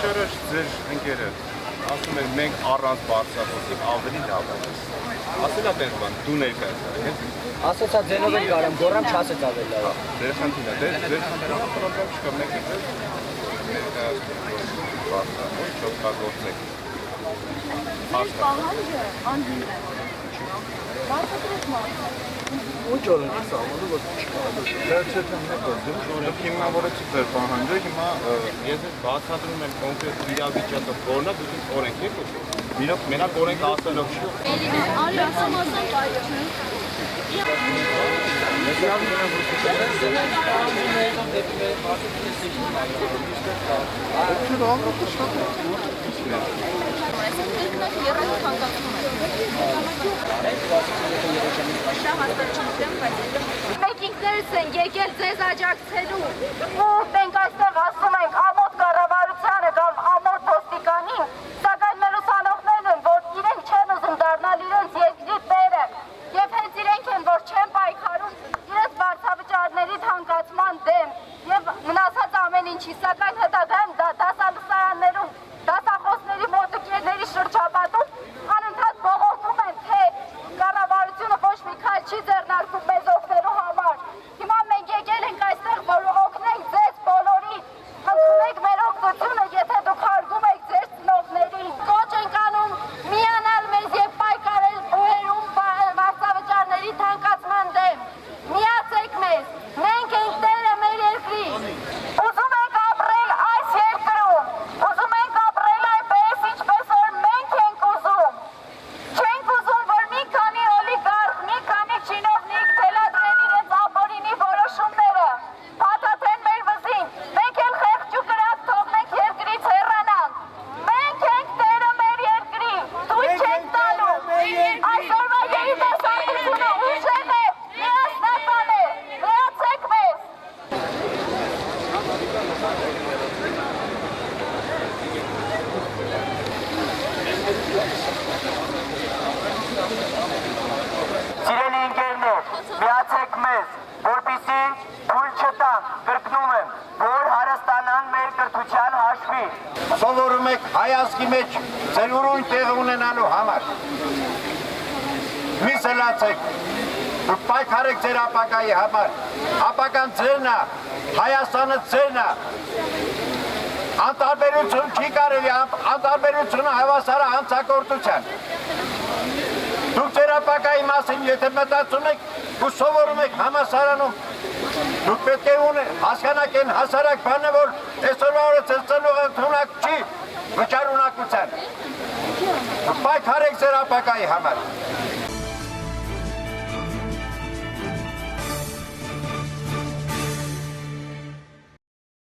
առաջ ձեր ընկերը ասում են մենք առանց բարձրացնի ավելի լավ է։ Ասել է տես բան, դու ներկայացրել։ Ասացա ձենով էլ կարամ, գոռամ չասեց ավելի լավ։ Ձեր խնդիրը, ձեր խնդիրը պրոբլեմ չկա, մենք ներկայացնում չօգտագործեք։ Պահանջը անհիմն է։ Բացատրեք մարդը։ Ոչ օրենքի սահմանը ոչ չկա։ Դեռ հիմնավորեցի ձեր պահանջը, հիմա ես բացատրում եմ կոնկրետ իրավիճակը որն է, դուք օրենք եք ուզում։ Իրոք մենակ օրենք ասելով չի։ Արի ասամասան բայը չէ։ Մենք ինքներս ենք եկել ձեզ աջակցելու ու մենք այստեղ ասում ենք ամոթ կառավարությանը կամ ամոթ ոստիկանին, սակայն մեր ուսանողներն են, որ իրենք չեն ուզում դառնալ իրենց երկրի տերը եւ հենց իրենք են, որ չեն պայքարում իրենց վարձավճարների թանկացման դեմ եւ մնացած ամեն ինչի, սակայն հետագայում դասալուսարաններում դասախոսների մոտիկերների շրջապատում անընդհատ բողոքում են, թե կառավարությունը ոչ մի քայլ չի ձեռնարկում մեզ օգնելու համար։ Հիմա մենք եկել ենք այստեղ, որ օգնենք ձեզ բոլորին, ընդունեք մեր օգնությունը, եթե դուք հարգում եք ձեր ծնողներին։ Կոչ ենք անում միանալ մեզ եւ պայքարել բուհերում վարձավճարների թանկացման դեմ։ Միացեք մեզ, մենք ենք տերը մեր երկրի։ Ուզում ենք ապրել այս երկրում, ուզում ենք ապրել այնպես, ինչպես որ մենք ենք ուզում։ Չենք ուզում, որ մի քանի օլիգարխ, մի քանի չինովնիկ թելադրեն իրենց ապօրինի որոշումները, փաթաթեն մեր վզին, մենք էլ խեղճ ու կրակ թողնենք երկրից հեռանանք։ Մենք ենք տերը մեր երկրի, թույլ չենք տալու։ Այսօրվա երիտասարդությունը ուժեղ է, միասնական է, միացեք մեզ։ Սիրելի ընկերներ, միացեք մեզ, որպեսզի թույլ չտանք, կրկնում եմ, որ հարստանան մեր կրթության հաշվին։ Սովորում եք հայ ազգի մեջ ձեր ուրույն տեղը ունենալու համար։ Մի սլացեք, դուք պայքարեք ձեր ապագայի համար, ապագան ձերն է, Հայաստանը ձերն է, անտարբերություն չի կարելի, անտարբերությունը հավասար է հանցագործության։ Դուք ձեր ապագայի մասին եթե մտածում եք ու սովորում եք համալսարանում, դուք պետք է հասկանաք են հասարակ բանը, որ այսօրվա օրը ձեզ ծնողը ընդունակ չի վճար ունակության։ Պայքարեք ձեր ապագայի համար։